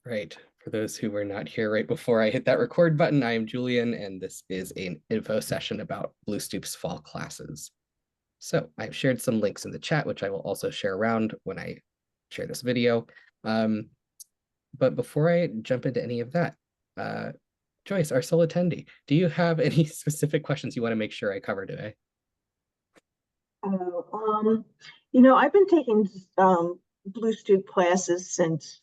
Right. For those who were not here right before I hit that record button, I am Julian, and this is an info session about Blue Stoop's fall classes. So I've shared some links in the chat, which I will also share around when I share this video. Um, but before I jump into any of that, uh, Joyce, our sole attendee, do you have any specific questions you want to make sure I cover today? Oh, I've been taking Blue Stoop classes since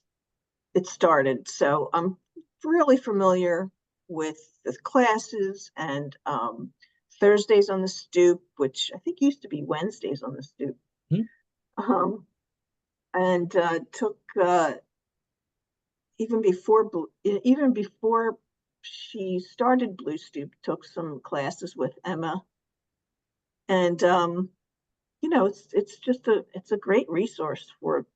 it started, so I'm really familiar with the classes and Thursdays on the Stoop, which I think used to be Wednesdays on the Stoop. Hmm? Um, and took even before she started Blue Stoop, took some classes with Emma, and it's a great resource for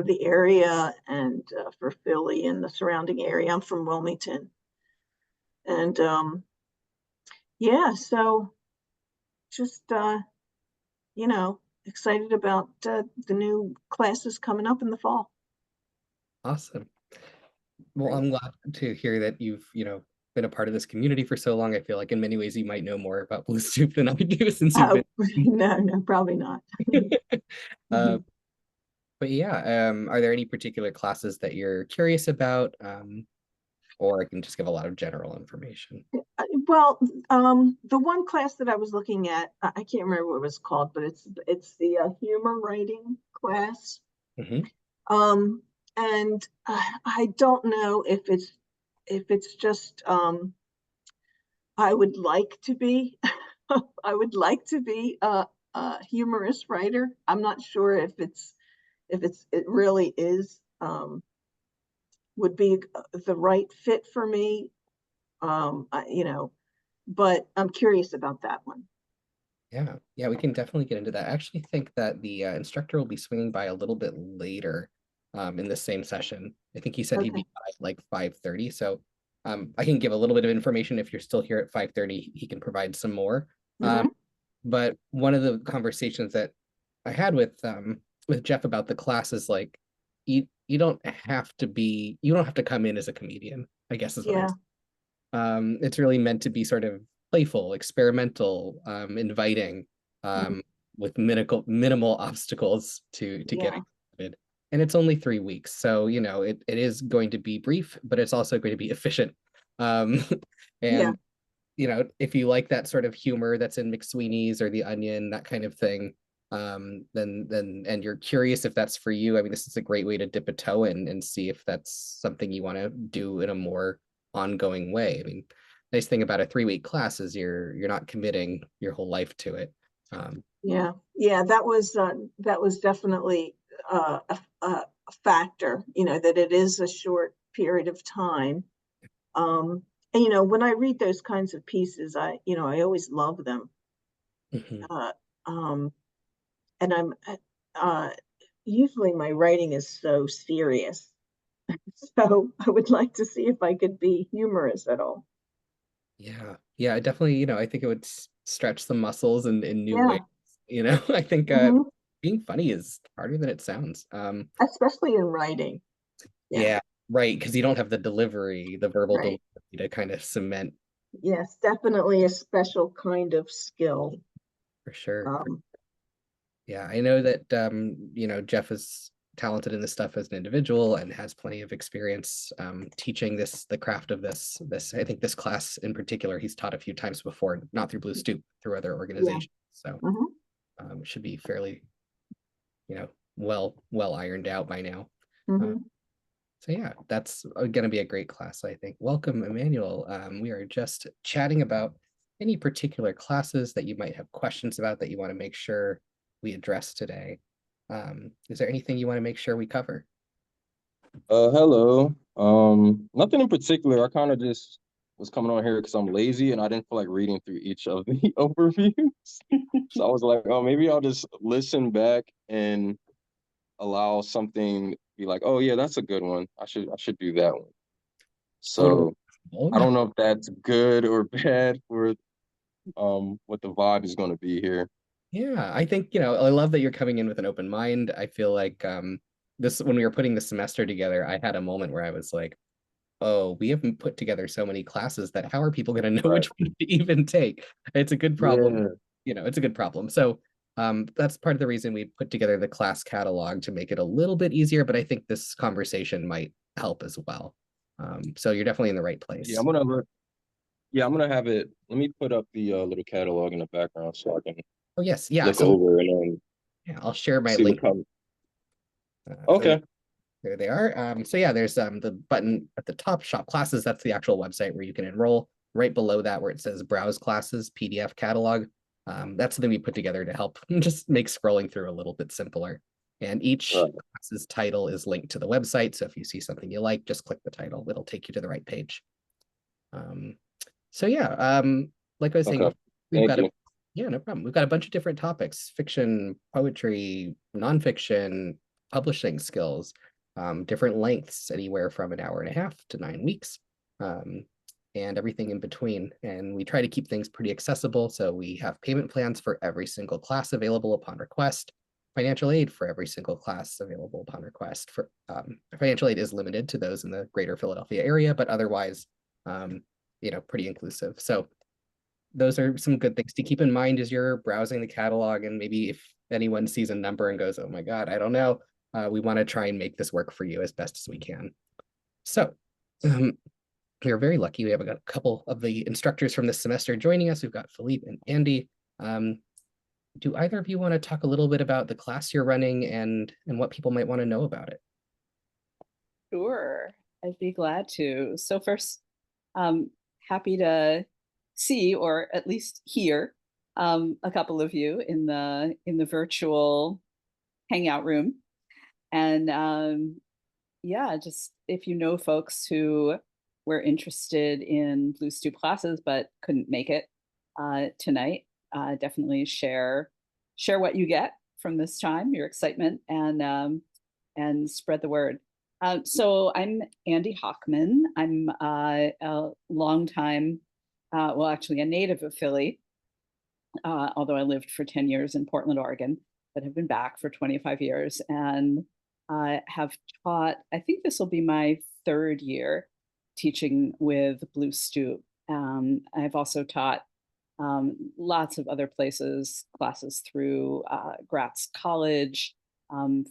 the area and for Philly and the surrounding area. I'm from Wilmington, and yeah, so just excited about the new classes coming up in the fall. Awesome. Well, Great. I'm glad to hear that you've, been a part of this community for so long. I feel like in many ways you might know more about Blue Stoop than I do since you've Oh, been. no, no, probably not. Uh, but yeah, are there any particular classes that you're curious about? Or I can just give a lot of general information. Well, the one class that I was looking at, I can't remember what it was called, but it's the humor writing class. Mhm. Um, and I don't know if it's just I would like to be I would like to be a humorous writer. I'm not sure if it really is would be the right fit for me. But I'm curious about that one. Yeah, yeah, we can definitely get into that. I actually think that the instructor will be swinging by a little bit later in the same session. I think he said he'd Okay. be by like 5:30. So I can give a little bit of information. If you're still here at 5:30, he can provide some more. Um, Hmm. but one of the conversations that I had with Jeff about the class is like you don't have to come in as a comedian, I guess is what I'm Yeah. saying. It's really meant to be sort of playful, experimental, inviting, Mhm. um, with minimal obstacles to getting Yeah. started. And it's only 3 weeks, so it is going to be brief, but it's also going to be efficient. Um, Yeah. and if you like that sort of humor that's in McSweeney's or The Onion, that kind of thing, then and you're curious if that's for you. I mean, this is a great way to dip a toe in and see if that's something you want to do in a more ongoing way. I mean, nice thing about a 3 week class is you're not committing your whole life to it. Yeah. Yeah. That was definitely a factor, that it is a short period of time. Um, and when I read those kinds of pieces, I always love them. Mhm. Uh, um, and I'm uh, usually my writing is so serious. So I would like to see if I could be humorous at all. Yeah, yeah, definitely. I think it would stretch the muscles in new ways. Yeah. I think Hmm. being funny is harder than it sounds. Especially in writing. Yeah. Yeah, right, because you don't have the delivery, the verbal Right. delivery to kind of cement Yes, definitely a special kind of skill. for sure. Um, Yeah, I know that Jeff is talented in this stuff as an individual and has plenty of experience teaching the craft of this. I think this class in particular he's taught a few times before, not through Blue Stoop, through other yeah. organizations. So Hmm. should be fairly, well ironed out by now. Uh, Hmm. So yeah, that's going to be a great class, I think. Welcome, Emmanuel. We are just chatting about any particular classes that you might have questions about that you want to make sure we address today. Is there anything you want to make sure we cover? Hello. Nothing in particular. I kind of just was coming on here because I'm lazy and I didn't feel like reading through each of the overviews. So I was like, oh, maybe I'll just listen back and allow something be like, oh yeah, that's a good one. I should do that one. Totally. So I don't know if that's good or bad for what the vibe is going to be here. Yeah, I think, I love that you're coming in with an open mind. I feel like this when we were putting the semester together, I had a moment where I was like, oh, we haven't put together so many classes that how are people going to know Right. which one to even take? It's a good problem. Yeah. It's a good problem. So that's part of the reason we put together the class catalog to make it a little bit easier, but I think this conversation might help as well. So you're definitely in the right place. Yeah, I'm gonna have it. Let me put up the little catalog in the background so I can Oh yes, yeah. look So over and then yeah, I'll share my see what link. comes. So Okay. there they are. So yeah, there's the button at the top, shop classes. That's the actual website where you can enroll. Right below that, where it says browse classes, PDF catalog. That's something we put together to help just make scrolling through a little bit simpler. And each Right. class's title is linked to the website. So if you see something you like, just click the title. It'll take you to the right page. Um, so yeah, like I was saying Okay. before, we've Thank got a you. yeah, no problem. We've got a bunch of different topics: fiction, poetry, nonfiction, publishing skills, different lengths, anywhere from an hour and a half to 9 weeks, um, and everything in between. And we try to keep things pretty accessible. So we have payment plans for every single class available upon request. Financial aid for every single class available upon request. For financial aid is limited to those in the greater Philadelphia area, but otherwise, um, pretty inclusive. So those are some good things to keep in mind as you're browsing the catalog. And maybe if anyone sees a number and goes, oh my God, I don't know, we want to try and make this work for you as best as we can. So we're very lucky. We have got a couple of the instructors from this semester joining us. We've got Philippe and Andy. Do either of you want to talk a little bit about the class you're running and what people might want to know about it? Sure, I'd be glad to. So first, happy to see or at least hear a couple of you in the virtual hangout room. And yeah, just if you know folks who were interested in Blue Stoop classes but couldn't make it tonight, definitely share what you get from this time, your excitement, and spread the word. So I'm Andy Hockman. I'm a longtime, well, actually a native of Philly, although I lived for 10 years in Portland, Oregon, but have been back for 25 years and have taught, I think this will be my third year teaching with Blue Stoop. I've also taught lots of other places, classes through Gratz College,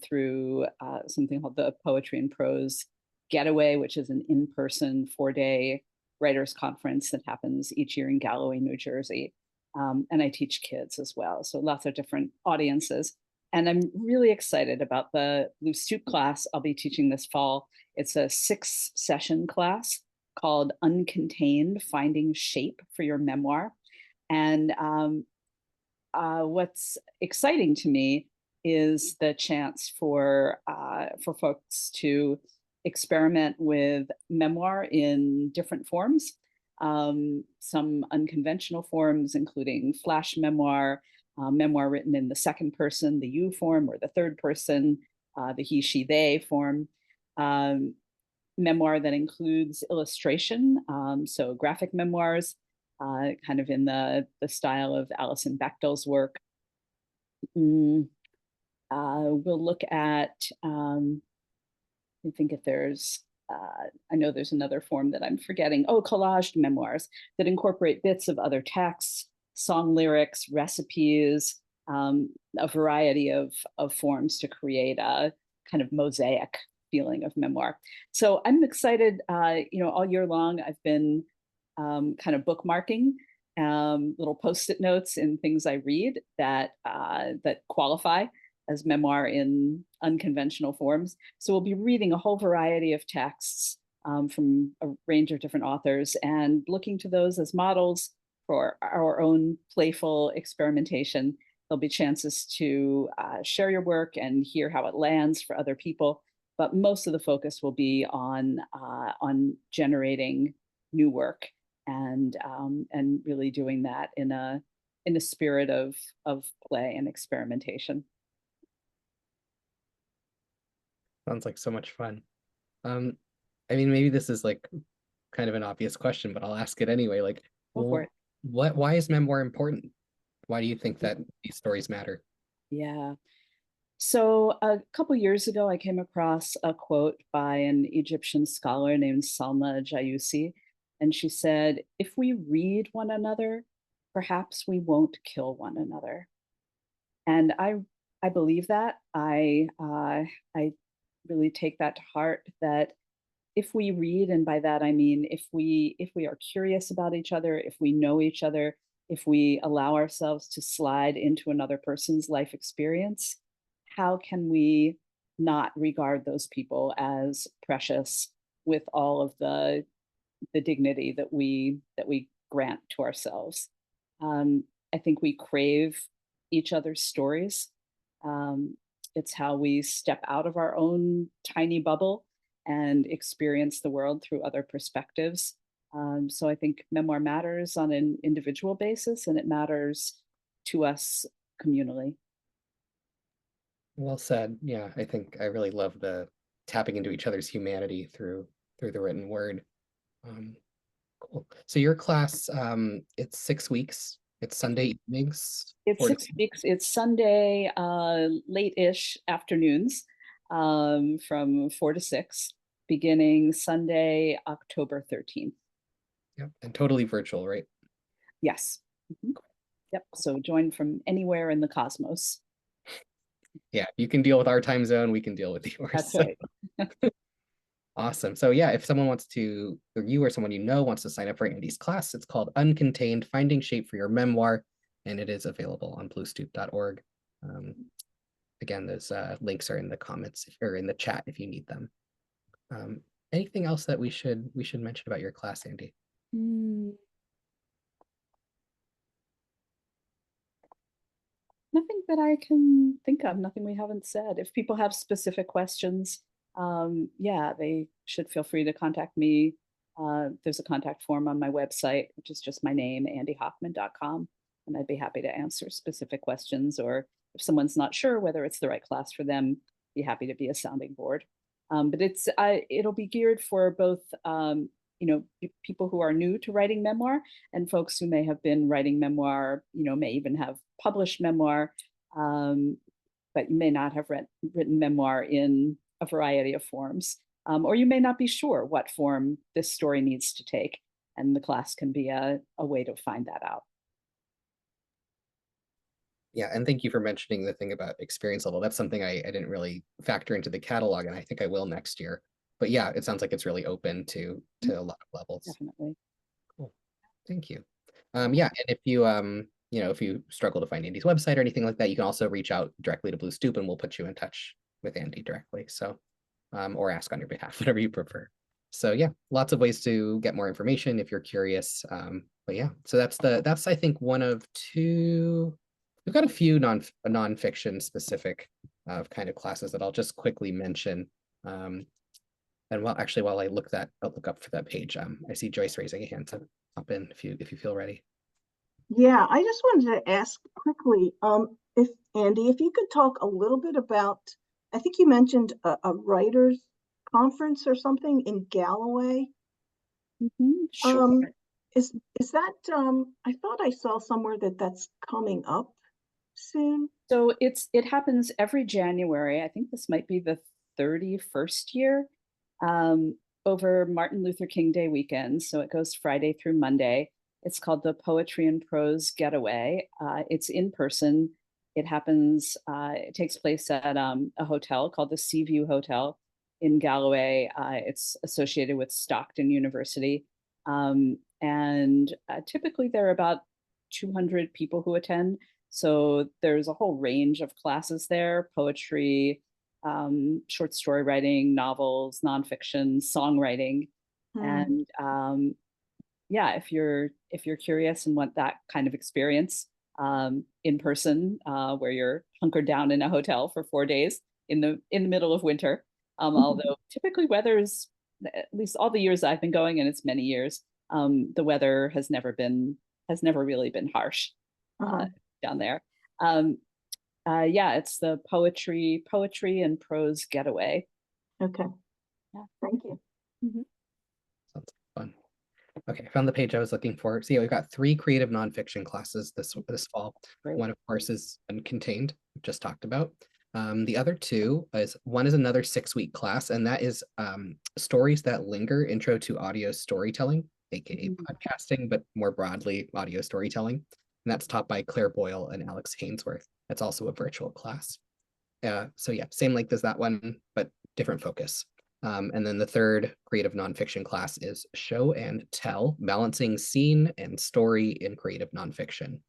through something called the Poetry and Prose Getaway, which is an in-person 4-day writers conference that happens each year in Galloway, New Jersey. And I teach kids as well, so lots of different audiences. And I'm really excited about the Blue Stoop class I'll be teaching this fall. It's a 6-session class called Uncontained, Finding Shape for Your Memoir. And what's exciting to me is the chance for folks to experiment with memoir in different forms, some unconventional forms, including flash memoir, memoir written in the second person, the you form, or the third person, the he, she, they form. Memoir that includes illustration, so graphic memoirs, kind of in the style of Alison Bechdel's work. We'll look at, I think if there's, I know there's another form that I'm forgetting. Oh, collaged memoirs that incorporate bits of other texts, song lyrics, recipes, a variety of forms to create a kind of mosaic feeling of memoir. So I'm excited, all year long, I've been kind of bookmarking little post-it notes in things I read that qualify as memoir in unconventional forms. So we'll be reading a whole variety of texts from a range of different authors and looking to those as models for our own playful experimentation. There'll be chances to share your work and hear how it lands for other people. But most of the focus will be on generating new work and really doing that in a spirit of play and experimentation. Sounds like so much fun. I mean, maybe this is like kind of an obvious question, but I'll ask it anyway. Like, Go for it. why is memoir important? Why do you think that these stories matter? Yeah. So a couple years ago, I came across a quote by an Egyptian scholar named Salma Jayusi, and she said, "If we read one another, perhaps we won't kill one another." And I believe that. I really take that to heart. That if we read, and by that I mean if we are curious about each other, if we know each other, if we allow ourselves to slide into another person's life experience, how can we not regard those people as precious with all of the dignity that we grant to ourselves? Um, I think we crave each other's stories. Um, it's how we step out of our own tiny bubble and experience the world through other perspectives. So I think memoir matters on an individual basis, and it matters to us communally. Well said. Yeah, I think I really love the tapping into each other's humanity through the written word. Um, cool. So your class, it's 6 weeks. It's Sunday evenings, It's 6 weeks. It's Sunday, late-ish afternoons, from 4 to 6, beginning Sunday, October 13th. Yep, and totally virtual, right? Yes. Mhm. Yep. So join from anywhere in the cosmos. Yeah, you can deal with our time zone, we can deal with yours. That's So right. awesome. So yeah, if someone wants to, or you or someone you know wants to sign up for Andy's class, it's called Uncontained: Finding Shape for Your Memoir, and it is available on bluestoop.org. Um, again, those links are in the comments or in the chat if you need them. Um, anything else that we should mention about your class, Andy? Mm, nothing that I can think of, nothing we haven't said. If people have specific questions, yeah, they should feel free to contact me. There's a contact form on my website, which is just my name, andyhoffman.com, and I'd be happy to answer specific questions. Or if someone's not sure whether it's the right class for them, be happy to be a sounding board. But it'll be geared for both people who are new to writing memoir and folks who may have been writing memoir, may even have published memoir, um, but you may not have written memoir in a variety of forms. Or you may not be sure what form this story needs to take, and the class can be a way to find that out. Yeah, and thank you for mentioning the thing about experience level. That's something I didn't really factor into the catalog, and I think I will next year. But yeah, it sounds like it's really open to a lot of levels. Definitely. Cool. Thank you. Yeah, and if you if you struggle to find Andy's website or anything like that, you can also reach out directly to Blue Stoop and we'll put you in touch with Andy directly. So or ask on your behalf, whatever you prefer. So yeah, lots of ways to get more information if you're curious. But yeah, so that's I think one of two. We've got a few nonfiction specific kind of classes that I'll just quickly mention. And while I'll look up for that page. I see Joyce raising a hand to hop in if you feel ready. Yeah, I just wanted to ask quickly, if Andy, if you could talk a little bit about, I think you mentioned a writers conference or something in Galloway. Sure. Is that I thought I saw somewhere that that's coming up soon. So it happens every January. I think this might be the 31st year, um, over Martin Luther King Day weekend. So it goes Friday through Monday. It's called the Poetry and Prose Getaway. It's in person. It takes place at a hotel called the Seaview Hotel in Galloway. It's associated with Stockton University. And typically there are about 200 people who attend. So there's a whole range of classes there: poetry, short story writing, novels, nonfiction, songwriting. And yeah, if you're curious and want that kind of experience in person, where you're hunkered down in a hotel for 4 days in the middle of winter, although typically weather is, at least all the years I've been going, and it's many years, the weather has never really been harsh down there. Um, yeah, it's the poetry and prose getaway. Okay. Yeah. Thank you. Sounds fun. Okay, I found the page I was looking for. So yeah, we've got 3 creative nonfiction classes this fall. Great. One, of course, is Uncontained, we just talked about. The other two is one is another 6-week class, and that is Stories That Linger, Intro to Audio Storytelling, aka podcasting, but more broadly, audio storytelling. And that's taught by Claire Boyle and Alex Hainsworth. That's also a virtual class. So yeah, same length as that one, but different focus. And then the third creative nonfiction class is Show and Tell, Balancing Scene and Story in Creative Nonfiction,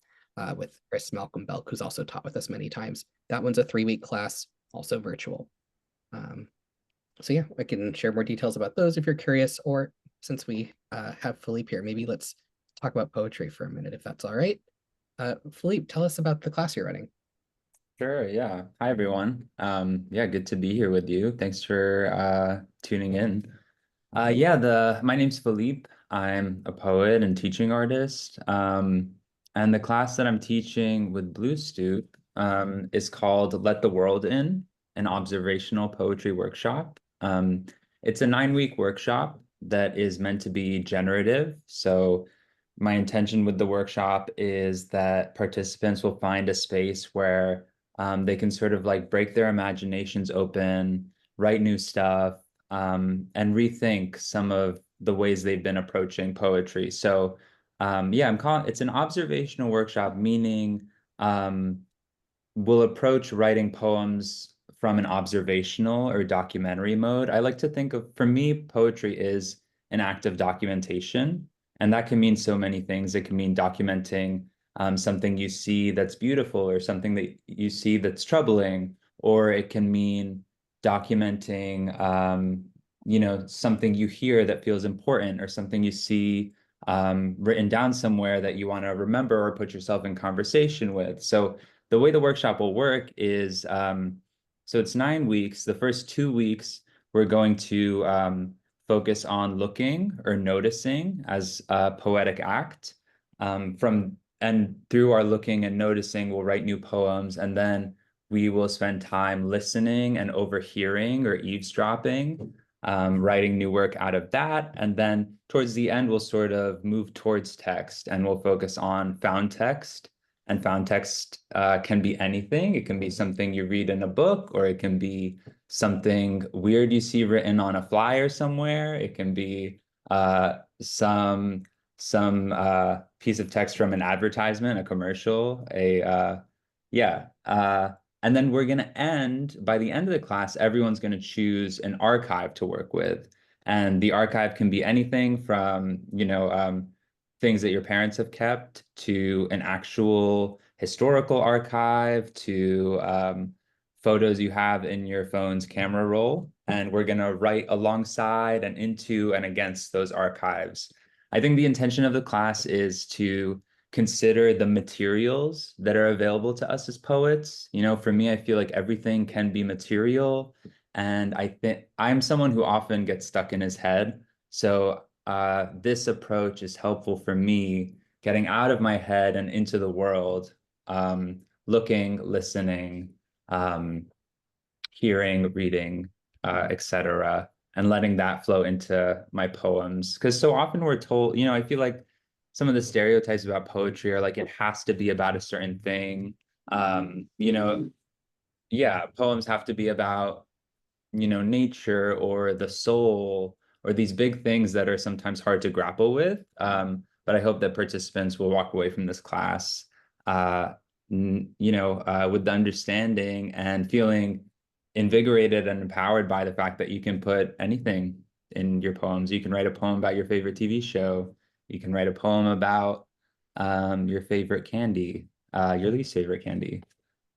with Chris Malcolm Belk, who's also taught with us many times. That one's a 3-week class, also virtual. So yeah, I can share more details about those if you're curious, or since we have Philippe here, maybe let's talk about poetry for a minute, if that's all right. Philippe, tell us about the class you're running. Sure, yeah. Hi, everyone. Yeah, good to be here with you. Thanks for tuning in. My name's Philippe. I'm a poet and teaching artist. And the class that I'm teaching with Blue Stoop is called Let the World In, an observational poetry workshop. It's a 9-week workshop that is meant to be generative. So my intention with the workshop is that participants will find a space where they can sort of like break their imaginations open, write new stuff, and rethink some of the ways they've been approaching poetry. So it's an observational workshop, meaning we'll approach writing poems from an observational or documentary mode. I like to think of, for me, poetry is an act of documentation, and that can mean so many things. It can mean documenting something you see that's beautiful, or something that you see that's troubling, or it can mean documenting something you hear that feels important, or something you see written down somewhere that you want to remember or put yourself in conversation with. So the way the workshop will work is, so it's 9 weeks. The first 2 weeks, we're going to focus on looking or noticing as a poetic act. And through our looking and noticing, we'll write new poems, and then we will spend time listening and overhearing or eavesdropping, writing new work out of that. And then towards the end, we'll sort of move towards text, and we'll focus on found text. And found text can be anything. It can be something you read in a book, or it can be something weird you see written on a flyer somewhere. It can be some piece of text from an advertisement, a commercial, and then we're going to end, by the end of the class, everyone's going to choose an archive to work with. And the archive can be anything from, things that your parents have kept, to an actual historical archive, to photos you have in your phone's camera roll. And we're going to write alongside and into and against those archives. I think the intention of the class is to consider the materials that are available to us as poets. For me, I feel like everything can be material. And I think I'm someone who often gets stuck in his head. So this approach is helpful for me getting out of my head and into the world, looking, listening, hearing, reading, etc., and letting that flow into my poems. Because so often we're told, I feel like some of the stereotypes about poetry are like, it has to be about a certain thing. Poems have to be about, nature or the soul, or these big things that are sometimes hard to grapple with. But I hope that participants will walk away from this class, with the understanding and feeling invigorated and empowered by the fact that you can put anything in your poems. You can write a poem about your favorite TV show. You can write a poem about your favorite candy, your least favorite candy.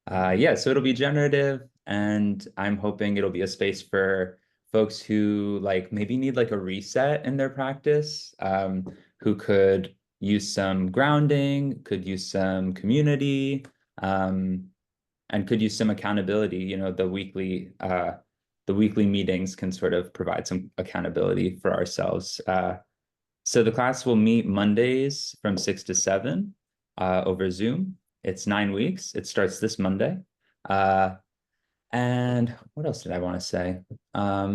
So it'll be generative, and I'm hoping it'll be a space for folks who maybe need a reset in their practice, who could use some grounding, could use some community, and could use some accountability. The weekly meetings can sort of provide some accountability for ourselves. So the class will meet Mondays from 6 to 7 over Zoom. It's 9 weeks. It starts this Monday. And what else did I want to say? I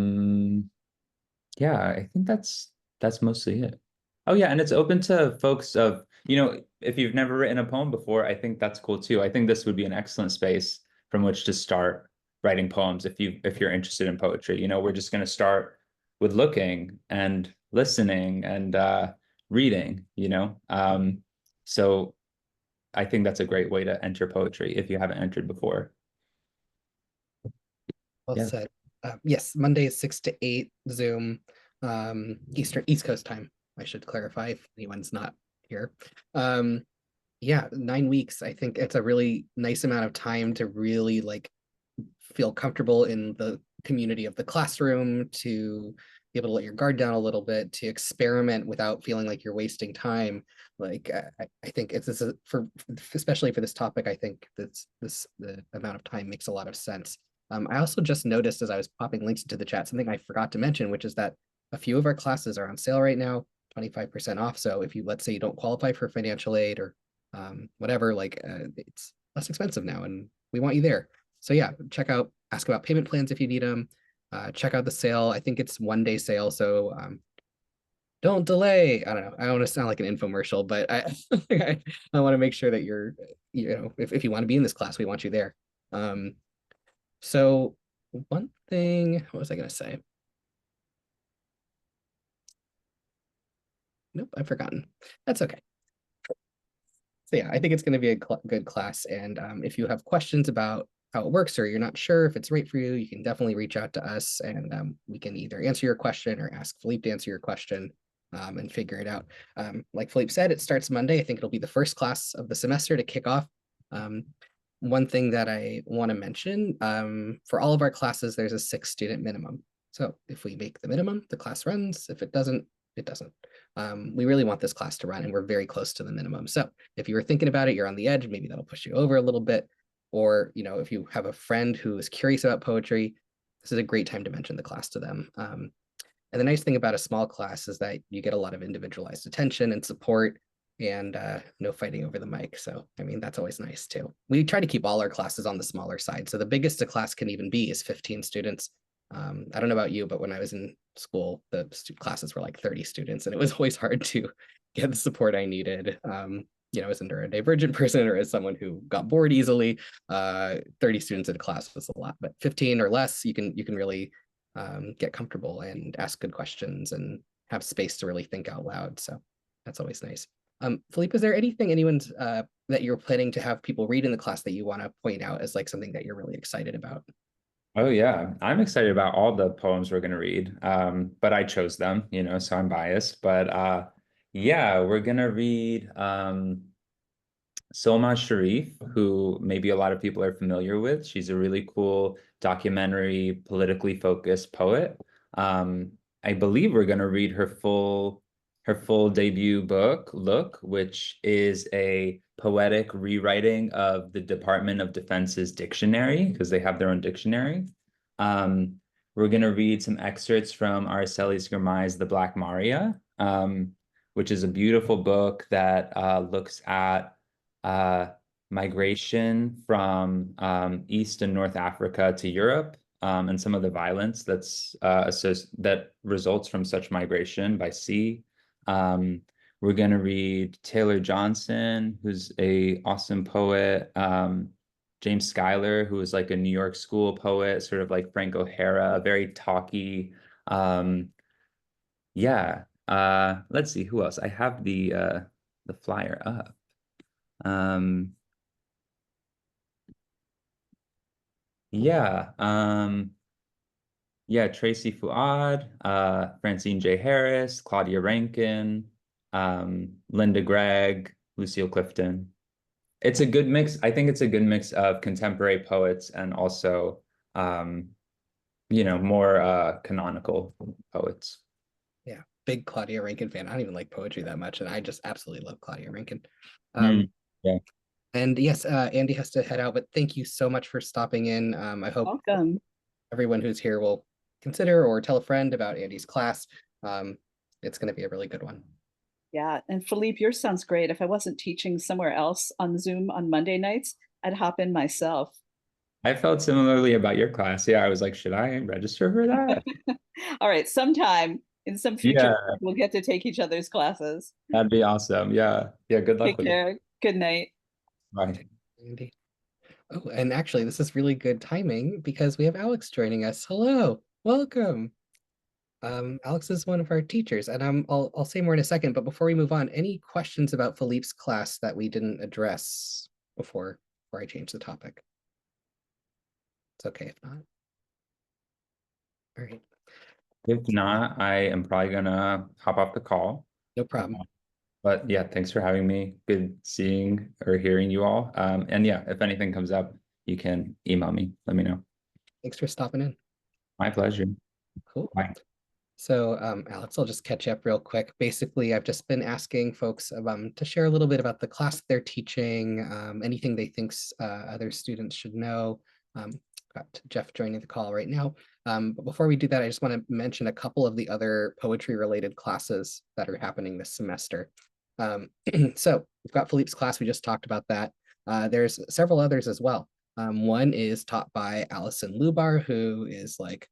think that's mostly it. Oh yeah, and it's open to folks of, if you've never written a poem before, I think that's cool too. I think this would be an excellent space from which to start. writing poems if you're interested in poetry. You know, we're just going to start with looking and listening and reading, you know. So I think that's a great way to enter poetry if you haven't entered before. Well Yeah. said. Yes, Monday is 6 to 8 Zoom, East Coast time. I should clarify if anyone's not here. Yeah, 9 weeks. I think it's a really nice amount of time to really like feel comfortable in the community of the classroom, to be able to let your guard down a little bit, to experiment without feeling like you're wasting time. Like I think it's this for especially for this topic. I think the amount of time makes a lot of sense. I also just noticed as I was popping links into the chat something I forgot to mention, which is that a few of our classes are on sale right now, 25% off. So if you, let's say you don't qualify for financial aid or whatever, like it's less expensive now and we want you there. So yeah, ask about payment plans if you need them. Check out the sale. I think it's 1-day sale. So don't delay. I don't know. I don't want to sound like an infomercial, but I want to make sure that you're, you know, if you want to be in this class, we want you there. So one thing, what was I going to say? Nope, I've forgotten. That's okay. So yeah, I think it's going to be a good class. And if you have questions about how it works or you're not sure if it's right for you, you can definitely reach out to us and we can either answer your question or ask Philippe to answer your question and figure it out. Like Philippe said, it starts Monday. I think it'll be the first class of the semester to kick off. One thing that I want to mention, for all of our classes, there's a 6-student minimum. So if we make the minimum, the class runs. If it doesn't, it doesn't. We really want this class to run and we're very close to the minimum. So if you were thinking about it, you're on the edge, maybe that'll push you over a little bit. Or, you know, if you have a friend who is curious about poetry, this is a great time to mention the class to them. And the nice thing about a small class is that you get a lot of individualized attention and support and no fighting over the mic. So, I mean, that's always nice too. We try to keep all our classes on the smaller side. So the biggest a class can even be is 15 students. I don't know about you, but when I was in school, the classes were like 30 students and it was always hard to get the support I needed. You know, as a neurodivergent person or as someone who got bored easily, 30 students in a class was a lot, but 15 or less, you can really get comfortable and ask good questions and have space to really think out loud. So that's always nice. Philippe, is there anyone's that you're planning to have people read in the class that you want to point out as like something that you're really excited about? Oh yeah, I'm excited about all the poems we're gonna read. But I chose them, you know, so I'm biased. But yeah, we're gonna read Solmaz Sharif, who maybe a lot of people are familiar with. She's a really cool documentary, politically focused poet. I believe we're gonna read her full debut book, Look, which is a poetic rewriting of the Department of Defense's dictionary, because they have their own dictionary. We're going to read some excerpts from Araceli's Girmay's The Black Maria, which is a beautiful book that looks at migration from East and North Africa to Europe, and some of the violence that results from such migration by sea. We're going to read Taylor Johnson, who's a awesome poet. James Schuyler, who is like a New York school poet, sort of like Frank O'Hara, very talky. Yeah. Let's see who else. I have the flyer up. Yeah. Yeah, Tracy Fuad, Francine J. Harris, Claudia Rankin, Linda Gregg, Lucille Clifton. It's a good mix. I think it's a good mix of contemporary poets and also, you know, more canonical poets. Yeah, big Claudia Rankin fan. I don't even like poetry that much, and I just absolutely love Claudia Rankin. Yeah. And yes, Andy has to head out, but thank you so much for stopping in. I hope Welcome. everyone who's here will consider or tell a friend about Andy's class. It's going to be a really good one. Yeah, and Philippe, yours sounds great. If I wasn't teaching somewhere else on Zoom on Monday nights, I'd hop in myself. I felt similarly about your class. Yeah, I was like, should I register for that? All right, sometime in some future, Yeah, we'll get to take each other's classes. that'd be awesome. Yeah. Yeah, good luck Take with it. care. Good night. Bye. Andy. Oh, and actually, this is really good timing because we have Alex joining us. Hello, welcome. Alex is one of our teachers, and I'll say more in a second. But before we move on, any questions about Philippe's class that we didn't address before I change the topic? It's okay if not. All right, If not, I am probably gonna hop off the call. no problem. But yeah, thanks for having me. Good seeing or hearing you all. And yeah, if anything comes up, you can email me. Let me know. Thanks for stopping in. My pleasure. Cool. Bye. So, Alex, I'll just catch you up real quick. Basically, I've just been asking folks to share a little bit about the class they're teaching, anything they think other students should know. Got Jeff joining the call right now. But before we do that, I just want to mention a couple of the other poetry-related classes that are happening this semester. So we've got Philippe's class. We just talked about that. There's several others as well. One is taught by Allison Lubar, who is like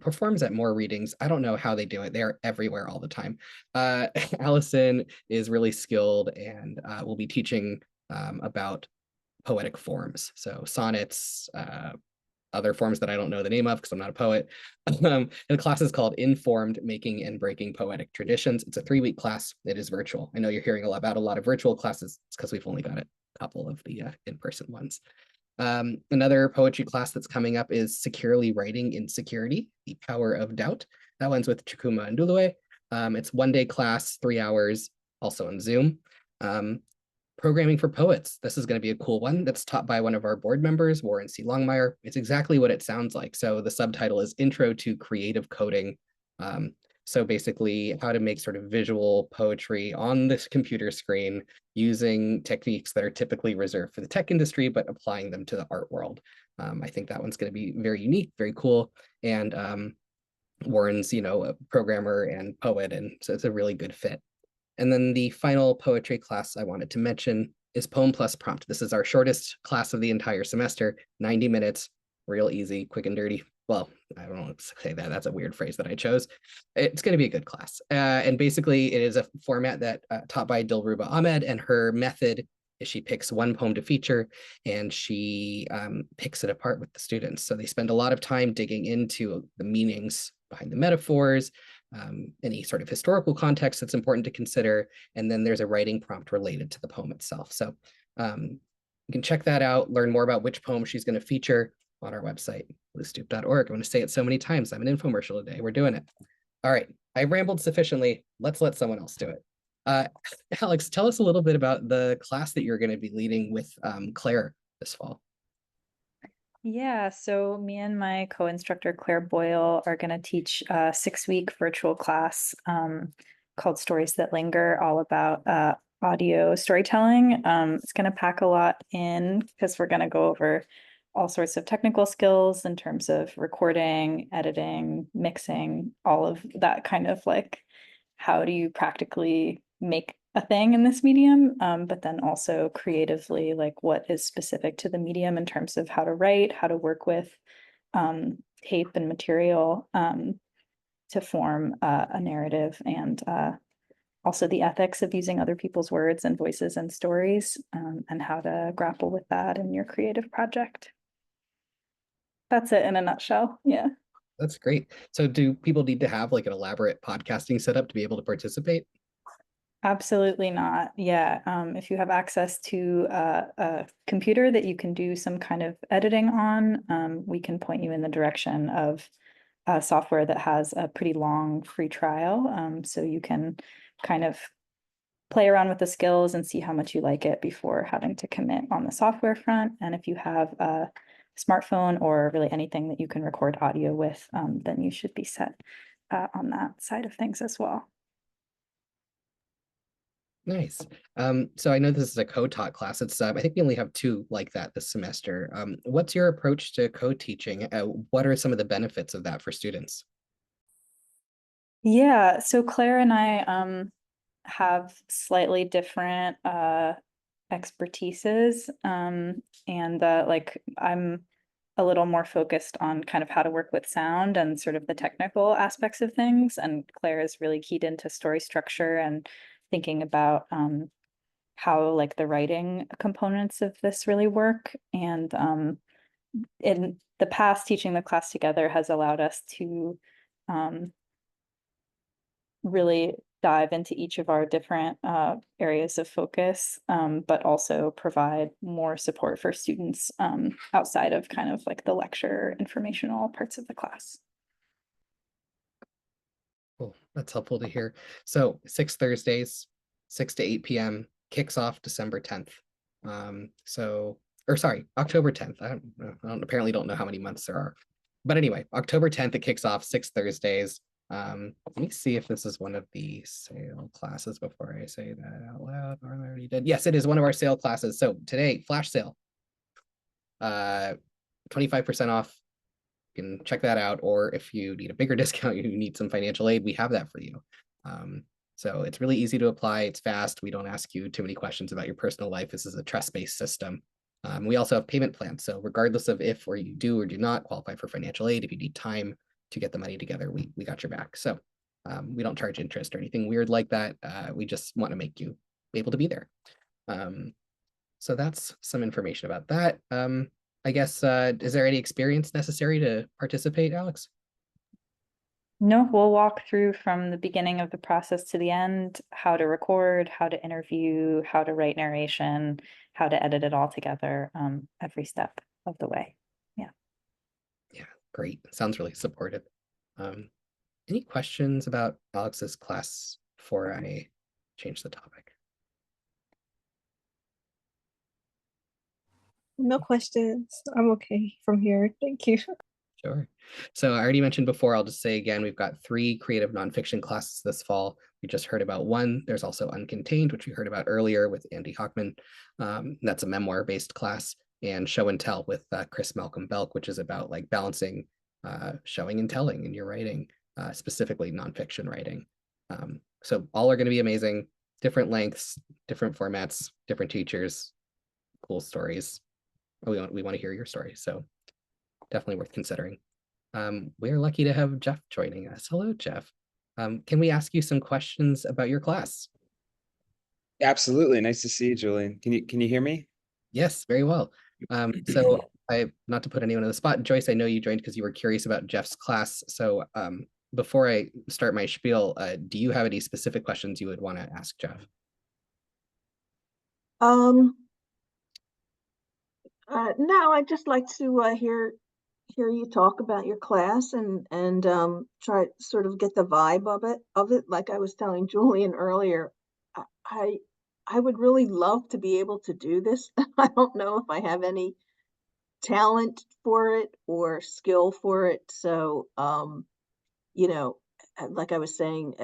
performs at more readings. I don't know how they do it. They're everywhere all the time. Allison is really skilled and will be teaching about poetic forms. So sonnets, other forms that I don't know the name of because I'm not a poet. And the class is called Informed Making and Breaking Poetic Traditions. It's a 3-week class. It is virtual. I know you're hearing about a lot of virtual classes. It's because we've only got a couple of the in-person ones. Another poetry class that's coming up is Securely Writing Insecurity, The Power of Doubt. That one's with Chukuma and Dulue. It's 1-day class, 3 hours, also on Zoom. Programming for Poets. This is going to be a cool one that's taught by one of our board members, Warren C. Longmire. It's exactly what it sounds like. So the subtitle is Intro to Creative Coding. So basically how to make sort of visual poetry on this computer screen using techniques that are typically reserved for the tech industry, but applying them to the art world. I think that one's going to be very unique, very cool. And Warren's, a programmer and poet, and so it's a really good fit. And then the final poetry class I wanted to mention is Poem Plus Prompt. This is our shortest class of the entire semester, 90 minutes, real easy, quick and dirty. Well, I don't want to say that. That's a weird phrase that I chose. It's going to be a good class. And basically, it is a format that taught by Dilruba Ahmed, and her method is she picks one poem to feature and she picks it apart with the students. So they spend a lot of time digging into the meanings behind the metaphors, any sort of historical context that's important to consider, and then there's a writing prompt related to the poem itself. So you can check that out, learn more about which poem she's going to feature on our website, bluestoop.org. I'm going to say it so many times. I'm an infomercial today. We're doing it. All right. I rambled sufficiently. Let's let someone else do it. Alex, tell us a little bit about the class that you're going to be leading with Claire this fall. Yeah, so me and my co-instructor Claire Boyle are going to teach a 6-week virtual class called Stories That Linger, all about audio storytelling. It's going to pack a lot in because we're going to go over all sorts of technical skills in terms of recording, editing, mixing, all of that kind of like, how do you practically make a thing in this medium, but then also creatively, like what is specific to the medium in terms of how to write, how to work with tape and material to form a narrative, and also the ethics of using other people's words and voices and stories, and how to grapple with that in your creative project. That's it in a nutshell. Yeah. That's great. So do people need to have like an elaborate podcasting setup to be able to participate? Absolutely not. Yeah. If you have access to a computer that you can do some kind of editing on, we can point you in the direction of software that has a pretty long free trial. So you can kind of play around with the skills and see how much you like it before having to commit on the software front. And if you have a smartphone or really anything that you can record audio with, then you should be set on that side of things as well. Nice. So I know this is a co-taught class. It's I think we only have 2 like that this semester. What's your approach to co-teaching? What are some of the benefits of that for students? Yeah, so Claire and I have slightly different expertises, and like I'm a little more focused on kind of how to work with sound and sort of the technical aspects of things, and Claire is really keyed into story structure and thinking about how like the writing components of this really work. And in the past, teaching the class together has allowed us to really dive into each of our different areas of focus, but also provide more support for students outside of kind of like the lecture informational parts of the class. Cool. That's helpful to hear. So 6 Thursdays, 6 to 8 p.m. kicks off December 10th. Or sorry, October 10th. Apparently don't know how many months there are. But anyway, October 10th, it kicks off 6 Thursdays. Let me see if this is one of the sale classes before I say that out loud. Or I already did. Yes, it is one of our sale classes. So today, flash sale. 25% off. You can check that out. Or if you need a bigger discount, you need some financial aid, we have that for you. So it's really easy to apply. It's fast. We don't ask you too many questions about your personal life. This is a trust-based system. We also have payment plans. So regardless of if or you do or do not qualify for financial aid, if you need time to get the money together, we got your back. So we don't charge interest or anything weird like that. We just want to make you able to be there. So that's some information about that. I guess, is there any experience necessary to participate, Alex? No, we'll walk through from the beginning of the process to the end, how to record, how to interview, how to write narration, how to edit it all together, every step of the way. Yeah. Yeah, great. Sounds really supportive. Any questions about Alex's class before I change the topic? No questions. I'm okay from here. Thank you. Sure. So I already mentioned before, I'll just say again, we've got 3 creative nonfiction classes this fall. We just heard about one. There's also Uncontained, which we heard about earlier with Andy Hockman. That's a memoir-based class, and Show and Tell with Chris Malcolm Belk, which is about like balancing showing and telling in your writing, specifically nonfiction writing. So all are going to be amazing, different lengths, different formats, different teachers, cool stories. We want to hear your story. So definitely worth considering. We're lucky to have Jeff joining us. Hello, Jeff. Can we ask you some questions about your class? Absolutely. Nice to see you, Julian. Can you hear me? Yes, very well. So not to put anyone on the spot, Joyce, I know you joined because you were curious about Jeff's class. So before I start my spiel, do you have any specific questions you would want to ask Jeff? No, I'd just like to hear you talk about your class and try to sort of get the vibe of it. Like I was telling Julian earlier, I I would really love to be able to do this. I don't know if I have any talent for it or skill for it. So you know, like I was saying,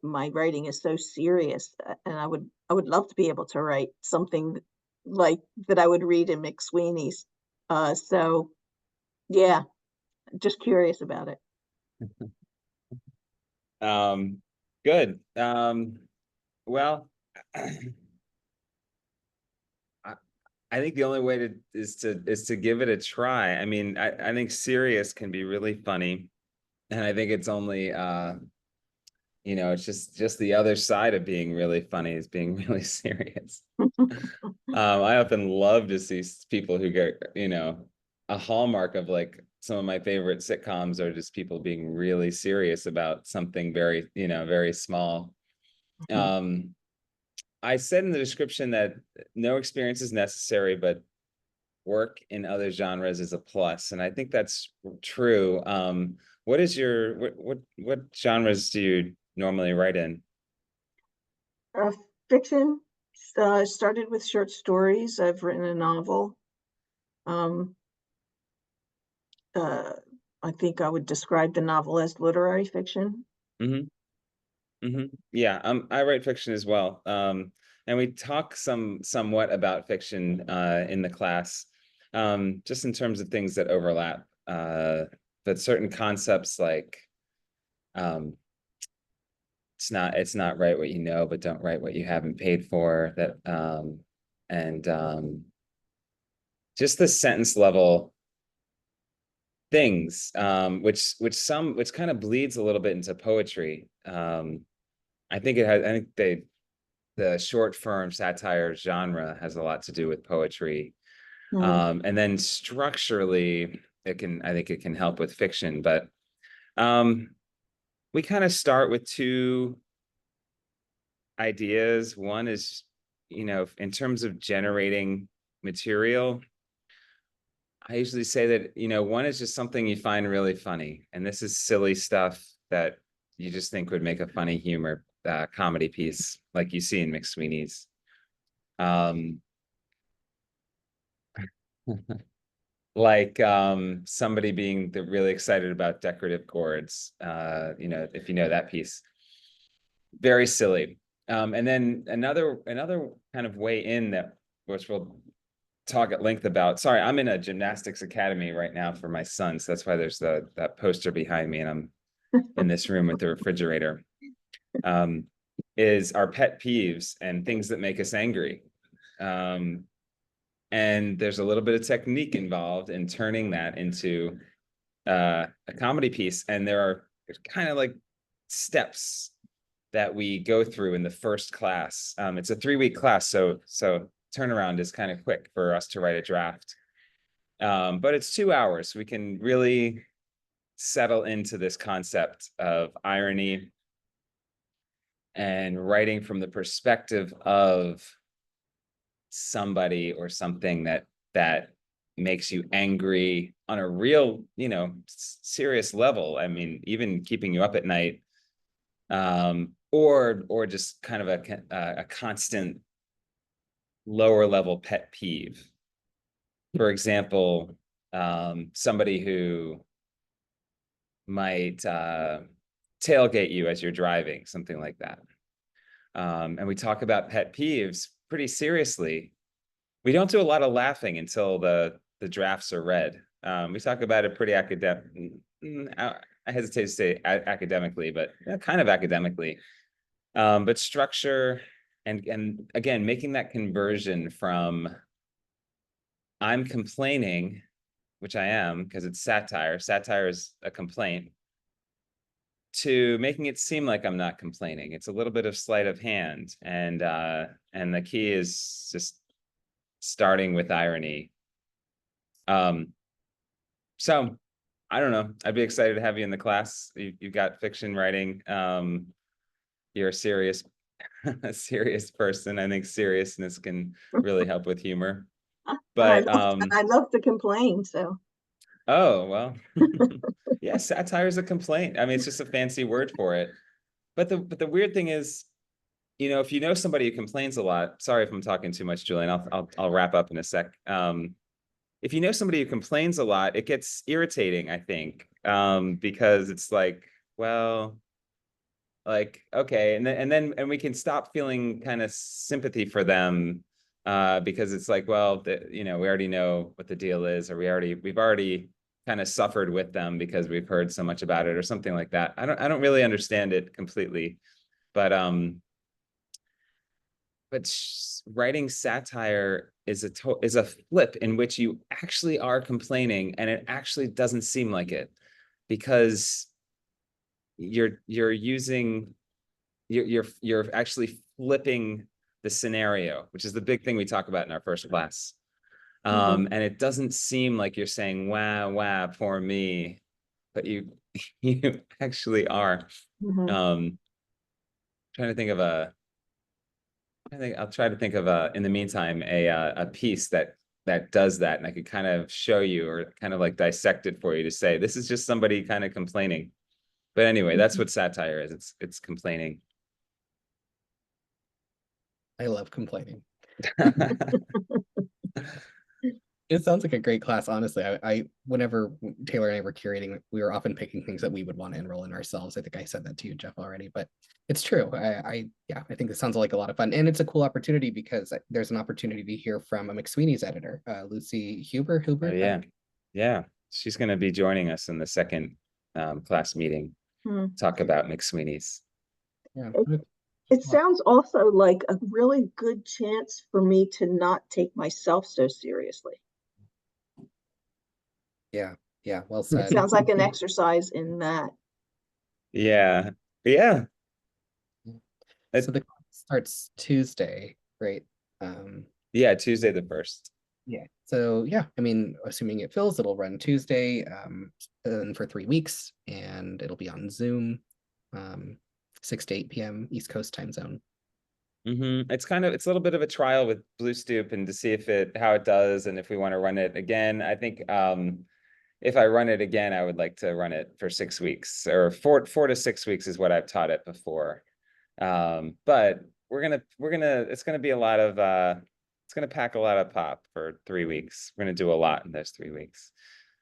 my writing is so serious, and I would love to be able to write something like that I would read in McSweeney's. So yeah, just curious about it. Good. Well, I think the only way is to give it a try. I mean, I think serious can be really funny, and I think it's only it's just the other side of being really funny is being really serious. I often love to see people who get, a hallmark of like some of my favorite sitcoms are just people being really serious about something very, very small. I said in the description that no experience is necessary, but work in other genres is a plus, and I think that's true. What is what genres do you normally write in? Fiction. Started with short stories. I've written a novel. Um, I think I would describe the novel as literary fiction. Yeah, I write fiction as well. And we talk somewhat about fiction in the class, just in terms of things that overlap. But certain concepts like it's not write what you know, but don't write what you haven't paid for. And just the sentence level things, which kind of bleeds a little bit into poetry. I think the short form satire genre has a lot to do with poetry. Hmm. And then structurally, I think it can help with fiction, but we kind of start with two ideas. One is, in terms of generating material, I usually say that, one is just something you find really funny. And this is silly stuff that you just think would make a funny humor comedy piece, like you see in McSweeney's. Um, like somebody being really excited about decorative gourds, if you know that piece. Very silly. And then another kind of way in that, which we'll talk at length about. Sorry, I'm in a gymnastics academy right now for my son, so that's why there's that poster behind me, and I'm in this room with the refrigerator. Is our pet peeves and things that make us angry. And there's a little bit of technique involved in turning that into a comedy piece. And there are kind of like steps that we go through in the first class. It's a 3-week class, so turnaround is kind of quick for us to write a draft. But it's 2 hours. We can really settle into this concept of irony and writing from the perspective of somebody or something that makes you angry on a real, serious level. I mean, even keeping you up at night, or just kind of a constant lower level pet peeve. For example, somebody who might tailgate you as you're driving, something like that. And we talk about pet peeves pretty seriously. We don't do a lot of laughing until the drafts are read. We talk about it pretty academic. I hesitate to say academically, but kind of academically. But structure and again, making that conversion from I'm complaining, which I am because it's satire. Satire is a complaint, to making it seem like I'm not complaining. It's a little bit of sleight of hand, and the key is just starting with irony. So I don't know. I'd be excited to have you in the class. You've got fiction writing. You're a serious a serious person. I think seriousness can really help with humor. But I love to complain, so. oh well. Yeah, satire is a complaint. I mean, it's just a fancy word for it. But the weird thing is, if you know somebody who complains a lot, sorry if I'm talking too much, Julian, I'll wrap up in a sec. If you know somebody who complains a lot, it gets irritating, I think, because it's like, well, like, okay, and we can stop feeling kind of sympathy for them, because it's like, well, we already know what the deal is, or we've already kind of suffered with them because we've heard so much about it, or something like that. I don't really understand it completely, but writing satire is a flip in which you actually are complaining, and it actually doesn't seem like it, because you're actually flipping the scenario, which is the big thing we talk about in our first class. And it doesn't seem like you're saying, "Wow, wow, poor me," but you you actually are. Trying to think of I'll try to think of in the meantime a piece that does that, and I could kind of show you, or kind of like dissect it for you, to say this is just somebody kind of complaining. But anyway, that's what satire is. It's complaining. I love complaining. It sounds like a great class, honestly. I whenever Taylor and I were curating, we were often picking things that we would want to enroll in ourselves. I think I said that to you, Jeff, already, but it's true. I think this sounds like a lot of fun, and it's a cool opportunity because there's an opportunity to hear from a McSweeney's editor, Lucy Huber. Oh, yeah. She's going to be joining us in the second class meeting. Talk about McSweeney's. Yeah. It sounds also like a really good chance for me to not take myself so seriously. Yeah, well said. It sounds like an exercise in that. Yeah. So starts Tuesday, right? Yeah, Tuesday the 1st. Yeah. So yeah, I mean, assuming it fills, it'll run Tuesday, and for 3 weeks, and it'll be on Zoom, 6 to 8 p.m. East Coast time zone. It's a little bit of a trial with Blue Stoop and to see how it does and if we want to run it again. I think if I run it again, I would like to run it for 6 weeks, or 4 to 6 weeks is what I've taught it before. But it's gonna be a lot of it's gonna pack a lot of pop for 3 weeks. We're gonna do a lot in those 3 weeks.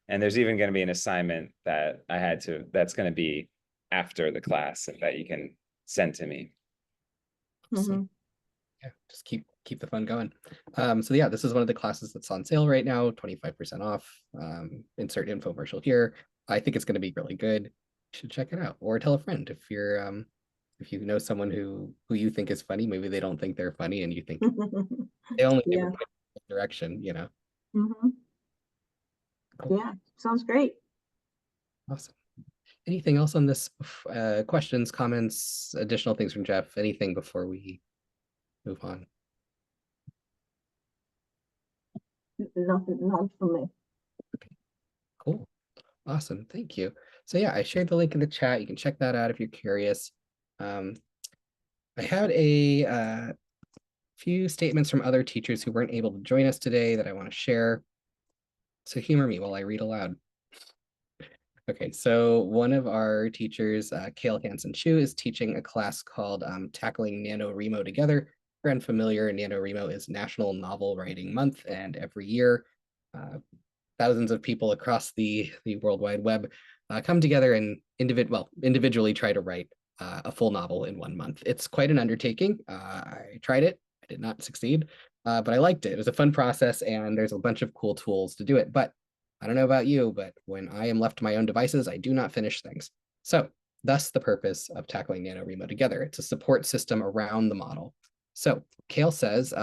And there's even gonna be an assignment that's gonna be after the class that you can send to me. Mhm. Yeah, just keep the fun going. So yeah, this is one of the classes that's on sale right now, 25% off. Insert infomercial here. I think it's going to be really good. You should check it out, or tell a friend if you know someone who you think is funny. Maybe they don't think they're funny, and you think they only Yeah. direction. Mhm. Cool. Yeah, sounds great. Awesome. Anything else on this? Questions, comments, additional things from Jeff? Anything before we move on? Nothing, none for me. Cool. Awesome. Thank you. So yeah, I shared the link in the chat. You can check that out if you're curious. I had a few statements from other teachers who weren't able to join us today that I want to share. So humor me while I read aloud. Okay, so one of our teachers, Kale Hansen-Chu, is teaching a class called Tackling NaNoWriMo Together. For unfamiliar, NaNoWriMo is National Novel Writing Month, and every year, thousands of people across the World Wide Web come together and individually try to write a full novel in 1 month. It's quite an undertaking. I tried it. I did not succeed, but I liked it. It was a fun process, and there's a bunch of cool tools to do it. But I don't know about you, but when I am left to my own devices, I do not finish things. So thus the purpose of Tackling NaNoWriMo Together. It's a support system around the model. So Kale says,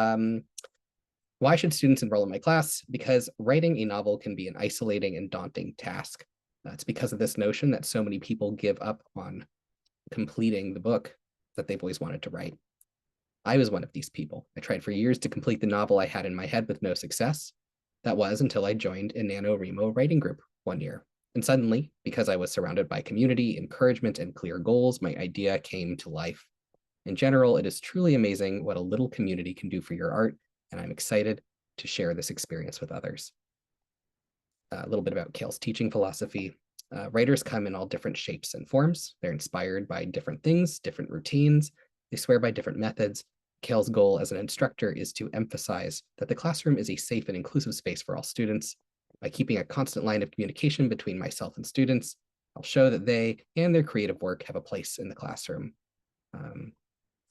why should students enroll in my class? Because writing a novel can be an isolating and daunting task. It's because of this notion that so many people give up on completing the book that they've always wanted to write. I was one of these people. I tried for years to complete the novel I had in my head with no success. That was until I joined a NaNoWriMo writing group one year. And suddenly, because I was surrounded by community, encouragement, and clear goals, my idea came to life. In general, it is truly amazing what a little community can do for your art, and I'm excited to share this experience with others. A little bit about Kale's teaching philosophy. Writers come in all different shapes and forms. They're inspired by different things, different routines. They swear by different methods. Kale's goal as an instructor is to emphasize that the classroom is a safe and inclusive space for all students. By keeping a constant line of communication between myself and students, I'll show that they and their creative work have a place in the classroom.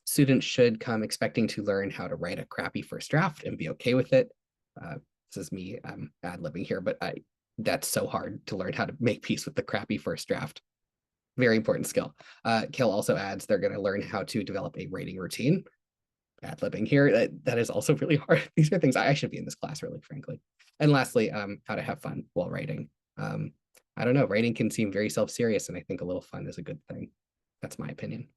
Students should come expecting to learn how to write a crappy first draft and be okay with it. This is me ad-libbing here, but that's so hard to learn how to make peace with the crappy first draft. Very important skill. Kale also adds they're going to learn how to develop a writing routine. Ad-libbing here, that is also really hard. These are things I should be in this class, really, frankly. And lastly, how to have fun while writing. I don't know, writing can seem very self-serious, and I think a little fun is a good thing. That's my opinion.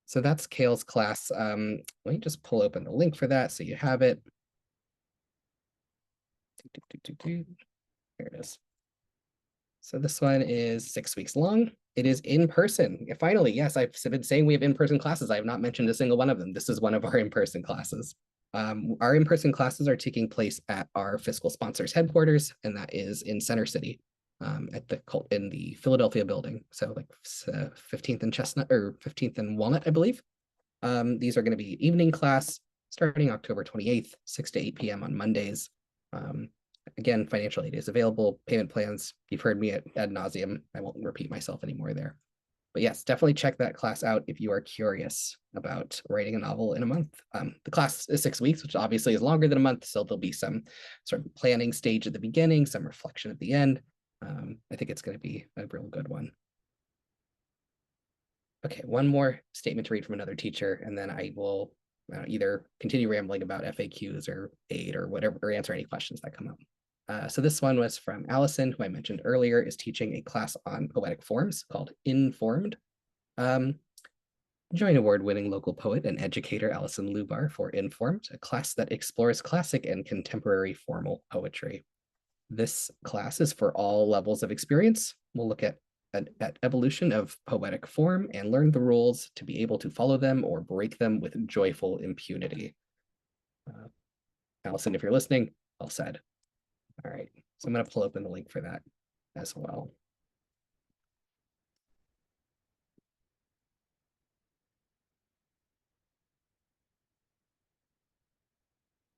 So that's Kale's class. Let me just pull open the link for that so you have it. There it is. So this one is 6 weeks long. It is in person. Finally, yes, I've been saying we have in-person classes. I have not mentioned a single one of them. This is one of our in-person classes. Our in-person classes are taking place at our fiscal sponsors headquarters, and that is in Center City, in the Philadelphia building. So like 15th and Chestnut, or 15th and Walnut, I believe. These are going to be evening class starting October 28th, 6 to 8 p.m. on Mondays. Again, financial aid is available, payment plans. You've heard me ad nauseum. I won't repeat myself anymore there. But yes, definitely check that class out if you are curious about writing a novel in a month. The class is 6 weeks, which obviously is longer than a month. So there'll be some sort of planning stage at the beginning, some reflection at the end. I think it's going to be a real good one. Okay, one more statement to read from another teacher, and then I will either continue rambling about FAQs or aid or whatever, or answer any questions that come up. So this one was from Allison, who I mentioned earlier, is teaching a class on poetic forms called Informed. Join award-winning local poet and educator Allison Lubar for Informed, a class that explores classic and contemporary formal poetry. This class is for all levels of experience. We'll look at evolution of poetic form and learn the rules to be able to follow them or break them with joyful impunity. Allison, if you're listening, well said. All right, so I'm going to pull open the link for that as well.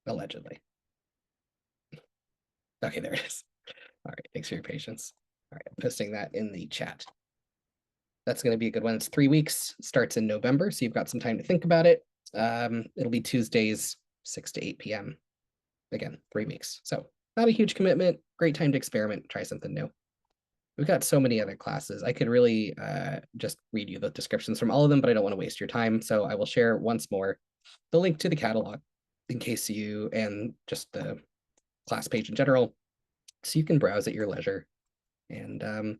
Allegedly. Okay, there it is. All right, thanks for your patience. All right, I'm posting that in the chat. That's going to be a good one. It's 3 weeks, starts in November, so you've got some time to think about it. It'll be Tuesdays, 6 to 8 p.m. Again, 3 weeks. So not a huge commitment, great time to experiment, try something new. We've got so many other classes. I could really just read you the descriptions from all of them, but I don't want to waste your time. So I will share once more the link to the catalog in case you, and just the class page in general, so you can browse at your leisure. And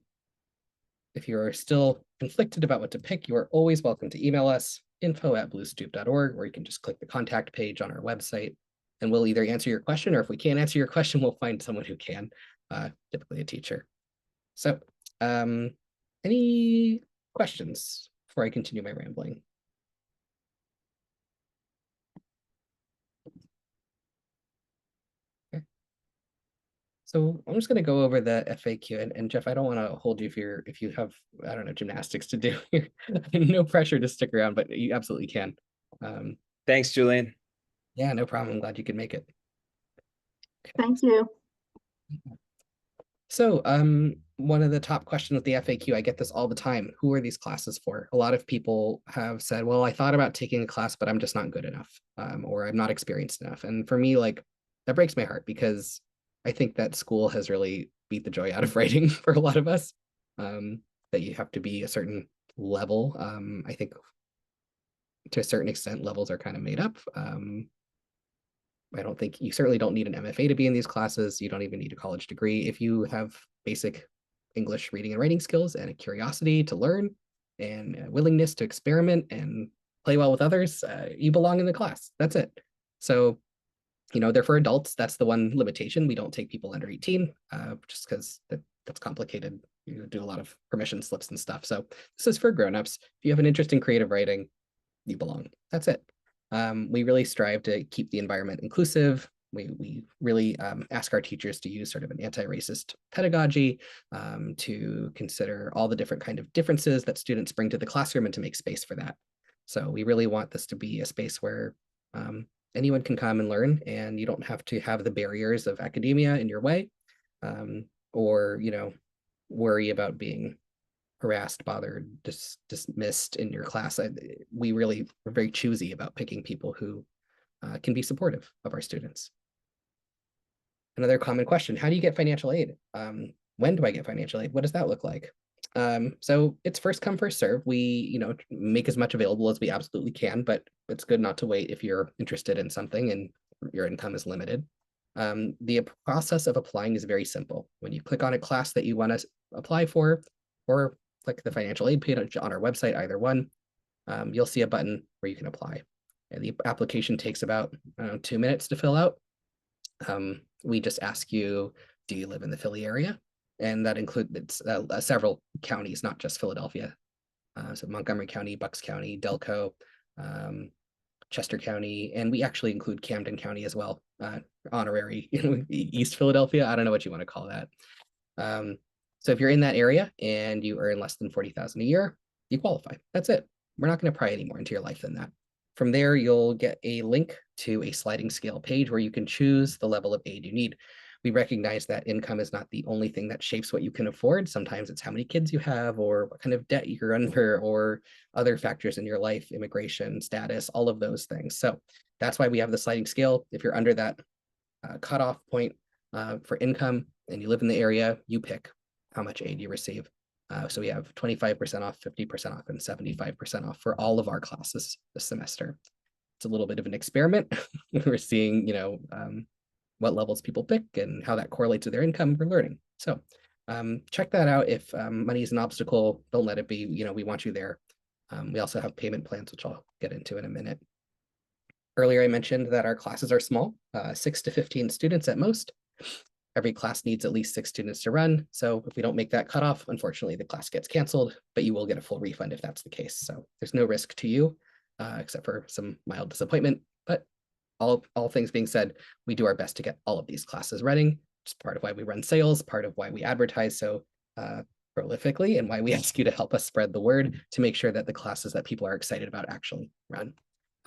if you are still conflicted about what to pick, you are always welcome to email us, info@bluestoop.org, or you can just click the contact page on our website, and we'll either answer your question, or if we can't answer your question, we'll find someone who can, typically a teacher. So any questions before I continue my rambling? So I'm just going to go over the FAQ, and Jeff, I don't want to hold you if you have, I don't know, gymnastics to do here. No pressure to stick around, but you absolutely can. Thanks, Julian. Yeah, no problem. I'm glad you could make it. Okay. Thank you. So one of the top questions with the FAQ, I get this all the time. Who are these classes for? A lot of people have said, well, I thought about taking a class, but I'm just not good enough, or I'm not experienced enough. And for me, like, that breaks my heart, because I think that school has really beat the joy out of writing for a lot of us, that you have to be a certain level. I think to a certain extent, levels are kind of made up. I don't think you certainly don't need an MFA to be in these classes. You don't even need a college degree. If you have basic English reading and writing skills and a curiosity to learn and a willingness to experiment and play well with others, you belong in the class. That's it. So, you know, they're for adults. That's the one limitation. We don't take people under 18, just because that's complicated. You do a lot of permission slips and stuff. So this is for grownups. If you have an interest in creative writing, you belong. That's it. We really strive to keep the environment inclusive. We really ask our teachers to use sort of an anti-racist pedagogy, to consider all the different kind of differences that students bring to the classroom and to make space for that. So we really want this to be a space where anyone can come and learn, and you don't have to have the barriers of academia in your way, or, you know, worry about being harassed, bothered, dismissed in your class. We really are very choosy about picking people who can be supportive of our students. Another common question: how do you get financial aid? When do I get financial aid? What does that look like? So it's first come, first serve. We, you know, make as much available as we absolutely can, but it's good not to wait if you're interested in something and your income is limited. The process of applying is very simple. When you click on a class that you want to apply for, or click the financial aid page on our website, either one, you'll see a button where you can apply. And the application takes about 2 minutes to fill out. We just ask you, do you live in the Philly area? And that includes several counties, not just Philadelphia. So Montgomery County, Bucks County, Delco, Chester County, and we actually include Camden County as well, honorary East Philadelphia. I don't know what you want to call that. So if you're in that area and you earn less than $40,000 a year, you qualify. That's it. We're not going to pry any more into your life than that. From there, you'll get a link to a sliding scale page where you can choose the level of aid you need. We recognize that income is not the only thing that shapes what you can afford. Sometimes it's how many kids you have, or what kind of debt you're under, or other factors in your life, immigration status, all of those things. So that's why we have the sliding scale. If you're under that cutoff point for income and you live in the area, you pick how much aid you receive. So we have 25% off, 50% off, and 75% off for all of our classes this semester. It's a little bit of an experiment. We're seeing, you know, what levels people pick and how that correlates with their income. We're learning. So check that out. If money is an obstacle, don't let it be. You know, we want you there. We also have payment plans, which I'll get into in a minute. Earlier, I mentioned that our classes are small, 6 to 15 students at most. Every class needs at least 6 students to run. So if we don't make that cutoff, unfortunately, the class gets canceled, but you will get a full refund if that's the case. So there's no risk to you, except for some mild disappointment. But all things being said, we do our best to get all of these classes running. It's part of why we run sales, part of why we advertise so prolifically, and why we ask you to help us spread the word to make sure that the classes that people are excited about actually run.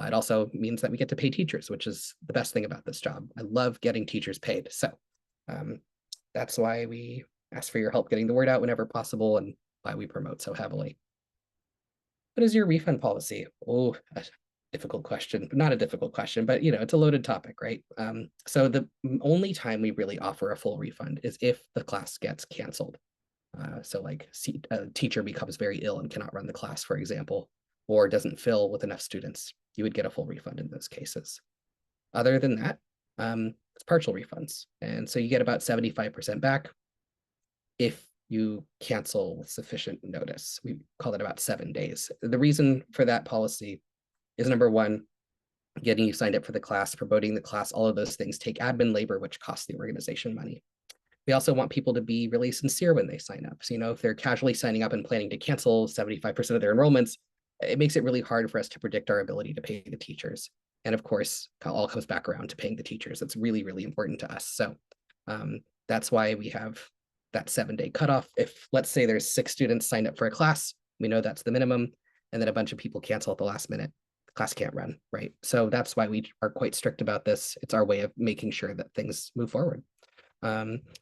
It also means that we get to pay teachers, which is the best thing about this job. I love getting teachers paid. So that's why we ask for your help getting the word out whenever possible and why we promote so heavily. What is your refund policy? Oh, a difficult question, not a difficult question, but it's a loaded topic, right? So the only time we really offer a full refund is if the class gets canceled. So like a teacher becomes very ill and cannot run the class, for example, or doesn't fill with enough students, you would get a full refund in those cases. Other than that, it's partial refunds. And so you get about 75% back if you cancel with sufficient notice. We call it about 7 days. The reason for that policy is number one, getting you signed up for the class, promoting the class, all of those things take admin labor, which costs the organization money. We also want people to be really sincere when they sign up. So, if they're casually signing up and planning to cancel 75% of their enrollments, it makes it really hard for us to predict our ability to pay the teachers. And of course, it all comes back around to paying the teachers. That's really, really important to us. So that's why we have that 7-day cutoff. If let's say there's 6 students signed up for a class, we know that's the minimum, and then a bunch of people cancel at the last minute, the class can't run, right? So that's why we are quite strict about this. It's our way of making sure that things move forward.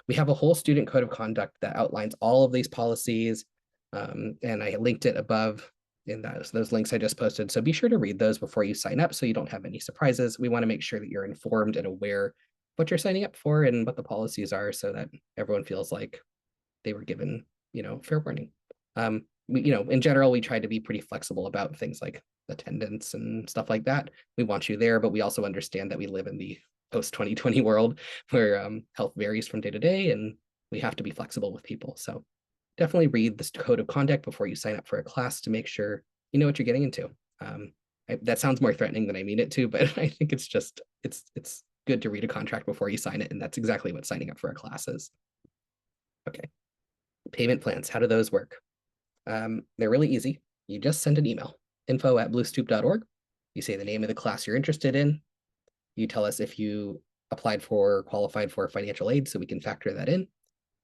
We have a whole student code of conduct that outlines all of these policies, and I linked it above in those links I just posted. So be sure to read those before you sign up so you don't have any surprises. We want to make sure that you're informed and aware what you're signing up for and what the policies are so that everyone feels like they were given, fair warning. In general, we try to be pretty flexible about things like attendance and stuff like that. We want you there, but we also understand that we live in the post-2020 world where health varies from day to day and we have to be flexible with people. So definitely read this code of conduct before you sign up for a class to make sure you know what you're getting into. That sounds more threatening than I mean it to, but I think it's good to read a contract before you sign it, and that's exactly what signing up for a class is. Okay, payment plans, how do those work? They're really easy. You just send an email, info@bluestoop.org. You say the name of the class you're interested in. You tell us if you applied for or qualified for financial aid so we can factor that in.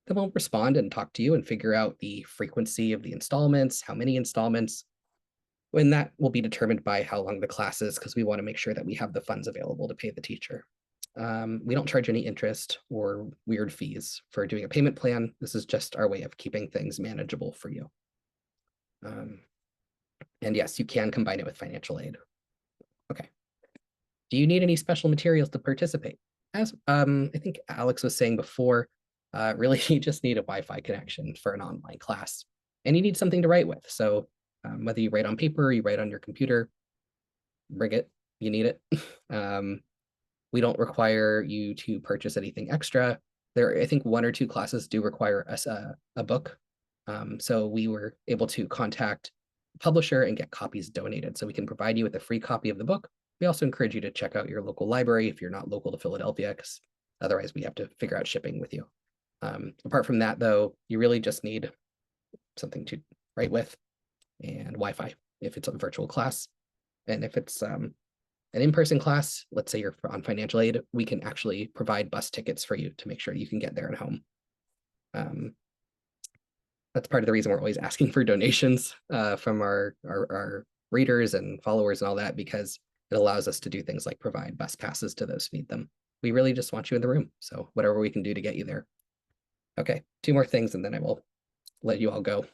Then we'll respond and talk to you and figure out the frequency of the installments, how many installments, when that will be determined by how long the class is, because we want to make sure that we have the funds available to pay the teacher. We don't charge any interest or weird fees for doing a payment plan. This is just our way of keeping things manageable for you. And yes, you can combine it with financial aid. Okay. Do you need any special materials to participate? As I think Alex was saying before, really you just need a Wi-Fi connection for an online class, and you need something to write with. So whether you write on paper or you write on your computer, bring it, you need it. We don't require you to purchase anything extra. I think 1 or 2 classes do require us a book. So we were able to contact the publisher and get copies donated. So we can provide you with a free copy of the book. We also encourage you to check out your local library if you're not local to Philadelphia, because otherwise we have to figure out shipping with you. Apart from that, though, you really just need something to write with and Wi-Fi if it's a virtual class. And if it's an in-person class, let's say you're on financial aid, we can actually provide bus tickets for you to make sure you can get there and home. That's part of the reason we're always asking for donations from our readers and followers and all that, because it allows us to do things like provide bus passes to those who need them. We really just want you in the room. So whatever we can do to get you there. Okay, 2 more things and then I will let you all go.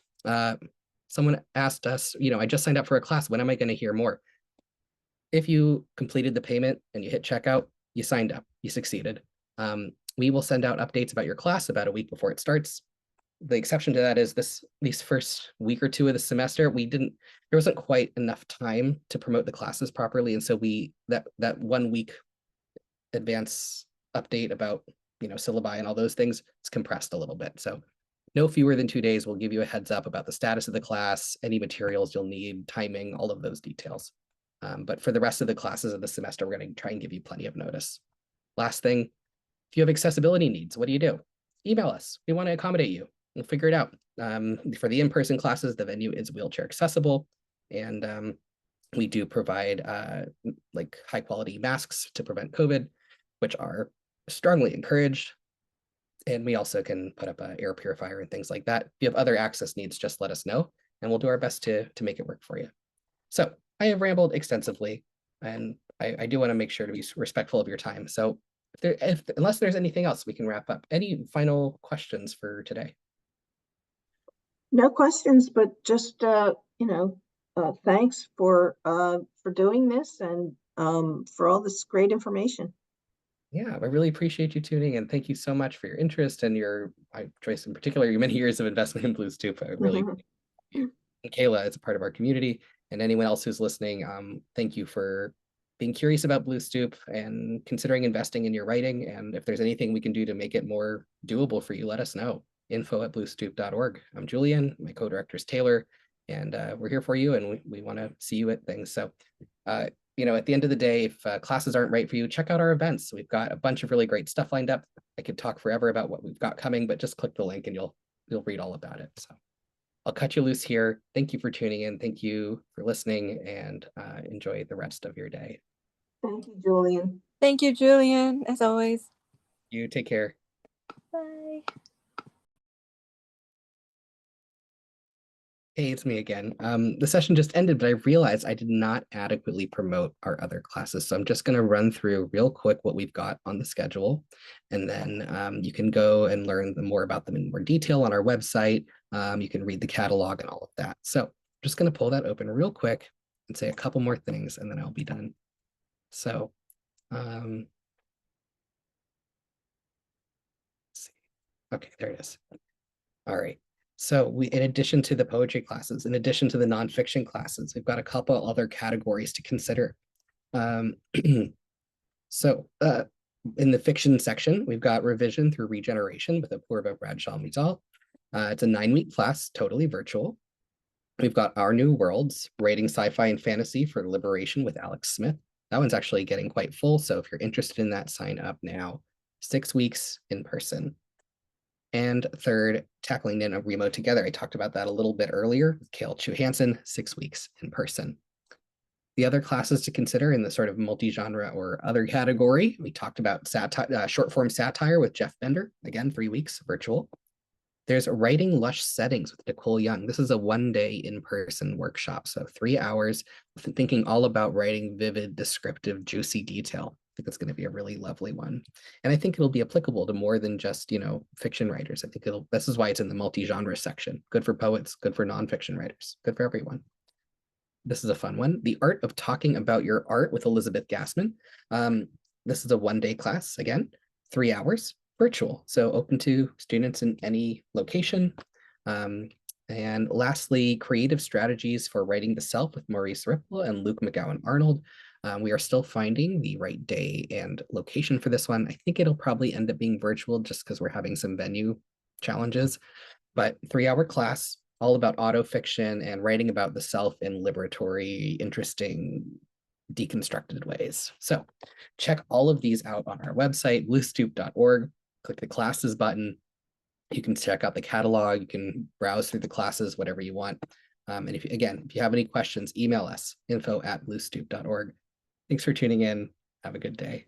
Someone asked us, I just signed up for a class. When am I going to hear more? If you completed the payment and you hit checkout, you signed up, you succeeded. We will send out updates about your class about a week before it starts. The exception to that is these first week or 2 of the semester, there wasn't quite enough time to promote the classes properly. And so that 1 week advance update about, syllabi and all those things, it's compressed a little bit. So no fewer than 2 days. We'll give you a heads up about the status of the class, any materials you'll need, timing, all of those details. But for the rest of the classes of the semester, we're going to try and give you plenty of notice. Last thing, if you have accessibility needs, what do? Email us. We want to accommodate you. We'll figure it out. For the in-person classes, the venue is wheelchair accessible, and we do provide like high quality masks to prevent COVID, which are strongly encouraged. And we also can put up an air purifier and things like that. If you have other access needs, just let us know, and we'll do our best to make it work for you. So I have rambled extensively, and I do want to make sure to be respectful of your time. So unless there's anything else, we can wrap up. Any final questions for today? No questions, but just thanks for doing this and for all this great information. Yeah, I really appreciate you tuning in. Thank you so much for your interest and Joyce in particular, your many years of investment in Blue Stoop. I really, and Kayla is a part of our community, and anyone else who's listening, thank you for being curious about Blue Stoop and considering investing in your writing. And if there's anything we can do to make it more doable for you, let us know. info@bluestoop.org. I'm Julian, my co-director is Taylor, and we're here for you, and we want to see you at things. So at the end of the day, if classes aren't right for you, check out our events. We've got a bunch of really great stuff lined up. I could talk forever about what we've got coming, but just click the link and you'll read all about it. So I'll cut you loose here. Thank you for tuning in. Thank you for listening, and enjoy the rest of your day. Thank you, Julian. Thank you, Julian, as always. You take care. Bye. Hey, it's me again. The session just ended, but I realized I did not adequately promote our other classes. So I'm just going to run through real quick what we've got on the schedule. And then you can go and learn more about them in more detail on our website. You can read the catalog and all of that. So I'm just going to pull that open real quick and say a couple more things, and then I'll be done. So let's see. Okay, there it is. All right. So in addition to the poetry classes, in addition to the nonfiction classes, we've got a couple other categories to consider. So in the fiction section, we've got revision through regeneration with Apurva Bradshaw Mital. It's a 9-week class, totally virtual. We've got Our New Worlds, writing sci-fi and fantasy for liberation with Alex Smith. That one's actually getting quite full. So if you're interested in that, sign up now. 6 weeks in person. And third, tackling NaNoWriMo together. I talked about that a little bit earlier with Kale Chu Hansen, 6 weeks in person. The other classes to consider in the sort of multi-genre or other category, we talked about short form satire with Jeff Bender, again, 3 weeks virtual. There's writing lush settings with Nicole Young. This is a 1-day in-person workshop. So 3 hours thinking all about writing vivid, descriptive, juicy detail. I think it's going to be a really lovely one. And I think it'll be applicable to more than just, fiction writers. I think this is why it's in the multi-genre section. Good for poets, good for nonfiction writers, good for everyone. This is a fun one. The Art of Talking About Your Art with Elizabeth Gassman. This is a 1-day class, again, 3 hours, virtual. So open to students in any location. And lastly, Creative Strategies for Writing the Self with Maurice Ripple and Luke McGowan Arnold. We are still finding the right day and location for this one. I think it'll probably end up being virtual just because we're having some venue challenges, but 3-hour class, all about autofiction and writing about the self in liberatory, interesting, deconstructed ways. So check all of these out on our website, bluestoop.org. Click the classes button. You can check out the catalog. You can browse through the classes, whatever you want. And if you have any questions, email us, info@bluestoop.org. Thanks for tuning in. Have a good day.